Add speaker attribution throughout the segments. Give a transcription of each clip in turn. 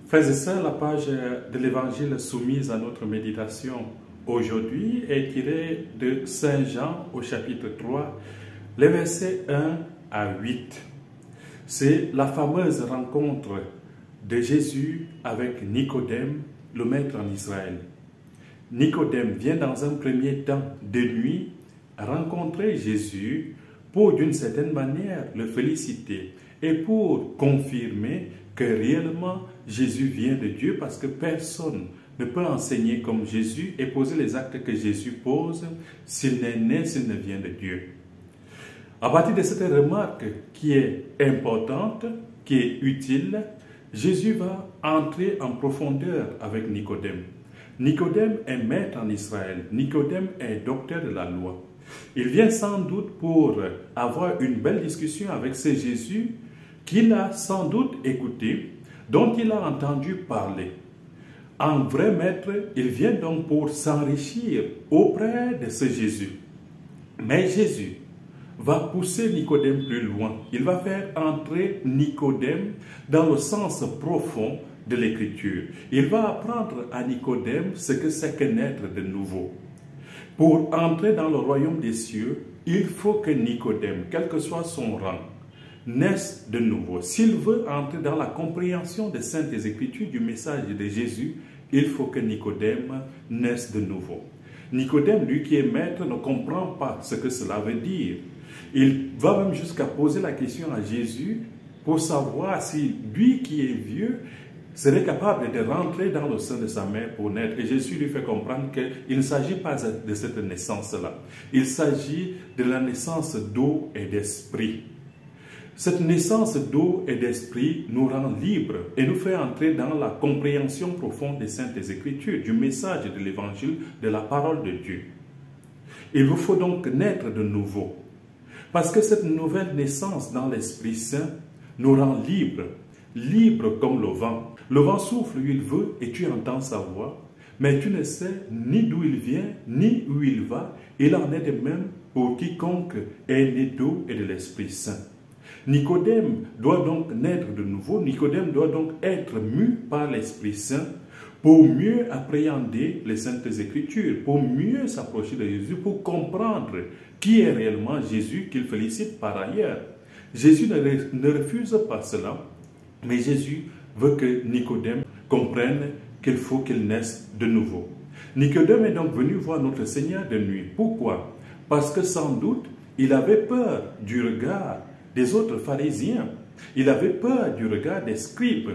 Speaker 1: Frères et sœurs, la page de l'Évangile soumise à notre méditation aujourd'hui est tirée de Saint Jean au chapitre 3, les versets 1 à 8. C'est la fameuse rencontre de Jésus avec Nicodème, le maître en Israël. Nicodème vient dans un premier temps de nuit rencontrer Jésus pour d'une certaine manière le féliciter et pour confirmer que réellement Jésus vient de Dieu, parce que personne ne peut enseigner comme Jésus et poser les actes que Jésus pose s'il n'est né, s'il ne vient de Dieu. À partir de cette remarque qui est importante, qui est utile, Jésus va entrer en profondeur avec Nicodème. Nicodème est maître en Israël. Nicodème est docteur de la loi. Il vient sans doute pour avoir une belle discussion avec ce Jésus qu'il a sans doute écouté, dont il a entendu parler. En vrai maître, il vient donc pour s'enrichir auprès de ce Jésus. Mais Jésus va pousser Nicodème plus loin. Il va faire entrer Nicodème dans le sens profond de l'Écriture. Il va apprendre à Nicodème ce que c'est que naître de nouveau. Pour entrer dans le royaume des cieux, il faut que Nicodème, quel que soit son rang, naisse de nouveau. S'il veut entrer dans la compréhension des Saintes Écritures, du message de Jésus, il faut que Nicodème naisse de nouveau. Nicodème, lui qui est maître, ne comprend pas ce que cela veut dire. Il va même jusqu'à poser la question à Jésus pour savoir si lui qui est vieux serait capable de rentrer dans le sein de sa mère pour naître. Et Jésus lui fait comprendre qu'il ne s'agit pas de cette naissance-là. Il s'agit de la naissance d'eau et d'esprit. Cette naissance d'eau et d'esprit nous rend libres et nous fait entrer dans la compréhension profonde des Saintes Écritures, du message de l'Évangile, de la parole de Dieu. Il vous faut donc naître de nouveau, parce que cette nouvelle naissance dans l'Esprit Saint nous rend libres, libres comme le vent. Le vent souffle où il veut et tu entends sa voix, mais tu ne sais ni d'où il vient, ni où il va. Il en est de même pour quiconque est né d'eau et de l'Esprit Saint. Nicodème doit donc naître de nouveau. Nicodème doit donc être mu par l'Esprit Saint pour mieux appréhender les Saintes Écritures, pour mieux s'approcher de Jésus, pour comprendre qui est réellement Jésus qu'il félicite par ailleurs. Jésus ne refuse pas cela, mais Jésus veut que Nicodème comprenne qu'il faut qu'il naisse de nouveau. Nicodème est donc venu voir notre Seigneur de nuit. Pourquoi? Parce que sans doute, il avait peur du regard des autres pharisiens. Il avait peur du regard des scribes.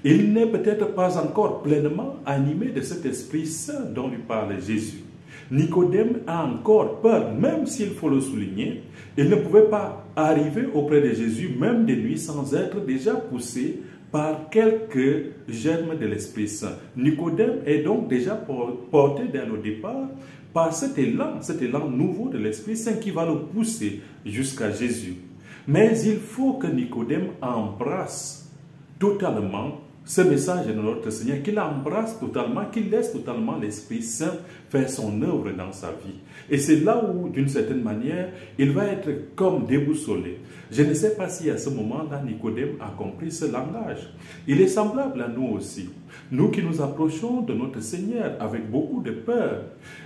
Speaker 1: Il n'est peut-être pas encore pleinement animé de cet Esprit Saint dont lui parle Jésus. Nicodème a encore peur, même s'il faut le souligner. Il ne pouvait pas arriver auprès de Jésus, même de nuit, sans être déjà poussé par quelques germes de l'Esprit Saint. Nicodème est donc déjà porté dès le départ par cet élan nouveau de l'Esprit Saint qui va le pousser jusqu'à Jésus. Mais il faut que Nicodème embrasse totalement ce message de notre Seigneur, qu'il embrasse totalement, qu'il laisse totalement l'Esprit Saint faire son œuvre dans sa vie. Et c'est là où, d'une certaine manière, il va être comme déboussolé. Je ne sais pas si à ce moment-là, Nicodème a compris ce langage. Il est semblable à nous aussi. Nous qui nous approchons de notre Seigneur avec beaucoup de peur,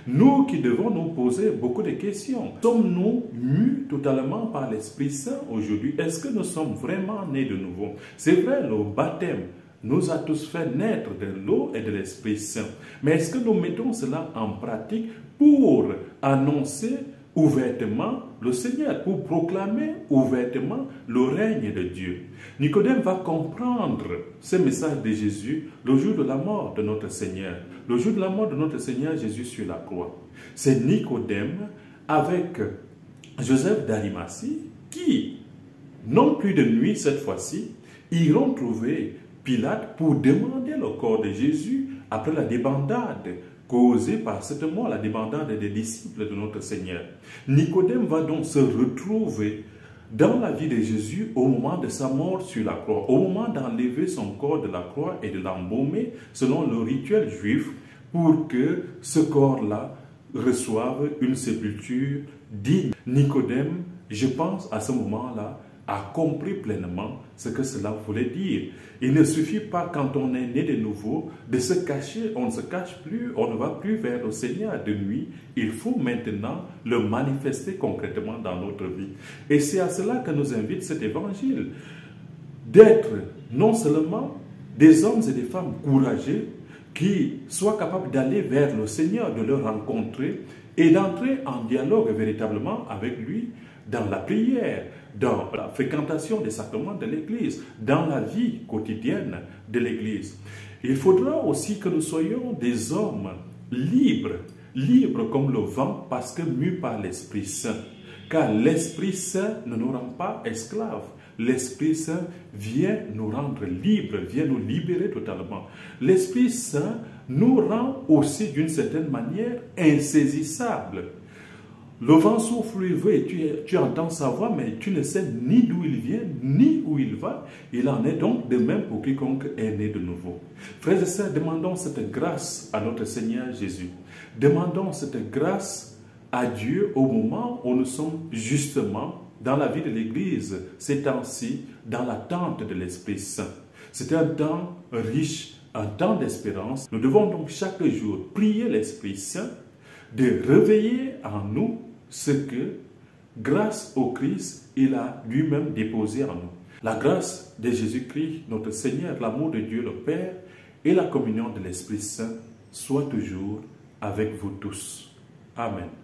Speaker 1: nous qui devons nous poser beaucoup de questions. Sommes-nous mus totalement par l'Esprit Saint aujourd'hui? Est-ce que nous sommes vraiment nés de nouveau? C'est vrai, le baptême nous a tous fait naître de l'eau et de l'Esprit Saint. Mais est-ce que nous mettons cela en pratique pour annoncer ouvertement le Seigneur, pour proclamer ouvertement le règne de Dieu? Nicodème va comprendre ce message de Jésus le jour de la mort de notre Seigneur. Le jour de la mort de notre Seigneur Jésus sur la croix. C'est Nicodème avec Joseph d'Arimathie qui, non plus de nuit cette fois-ci, iront trouver Pilate pour demander le corps de Jésus après la débandade causée par cette mort, la demandant des disciples de notre Seigneur. Nicodème va donc se retrouver dans la vie de Jésus au moment de sa mort sur la croix, au moment d'enlever son corps de la croix et de l'embaumer selon le rituel juif pour que ce corps-là reçoive une sépulture digne. Nicodème, je pense à ce moment-là, a compris pleinement ce que cela voulait dire. Il ne suffit pas, quand on est né de nouveau, de se cacher. On ne se cache plus, on ne va plus vers le Seigneur de nuit. Il faut maintenant le manifester concrètement dans notre vie. Et c'est à cela que nous invite cet évangile, d'être non seulement des hommes et des femmes courageux, qui soient capables d'aller vers le Seigneur, de le rencontrer et d'entrer en dialogue véritablement avec lui dans la prière, dans la fréquentation des sacrements de l'Église, dans la vie quotidienne de l'Église. Il faudra aussi que nous soyons des hommes libres, libres comme le vent parce que mus par l'Esprit Saint. Car l'Esprit Saint ne nous rend pas esclaves. L'Esprit Saint vient nous rendre libres, vient nous libérer totalement. L'Esprit Saint nous rend aussi d'une certaine manière insaisissables. Le vent souffle, il veut, et tu entends sa voix, mais tu ne sais ni d'où il vient, ni où il va. Il en est donc de même pour quiconque est né de nouveau. Frères et sœurs, demandons cette grâce à notre Seigneur Jésus. Demandons cette grâce à Dieu au moment où nous sommes justement dans la vie de l'Église, ces temps-ci, dans l'attente de l'Esprit Saint. C'est un temps riche, un temps d'espérance. Nous devons donc chaque jour prier l'Esprit Saint de réveiller en nous ce que, grâce au Christ, il a lui-même déposé en nous. La grâce de Jésus-Christ, notre Seigneur, l'amour de Dieu le Père et la communion de l'Esprit Saint soient toujours avec vous tous. Amen.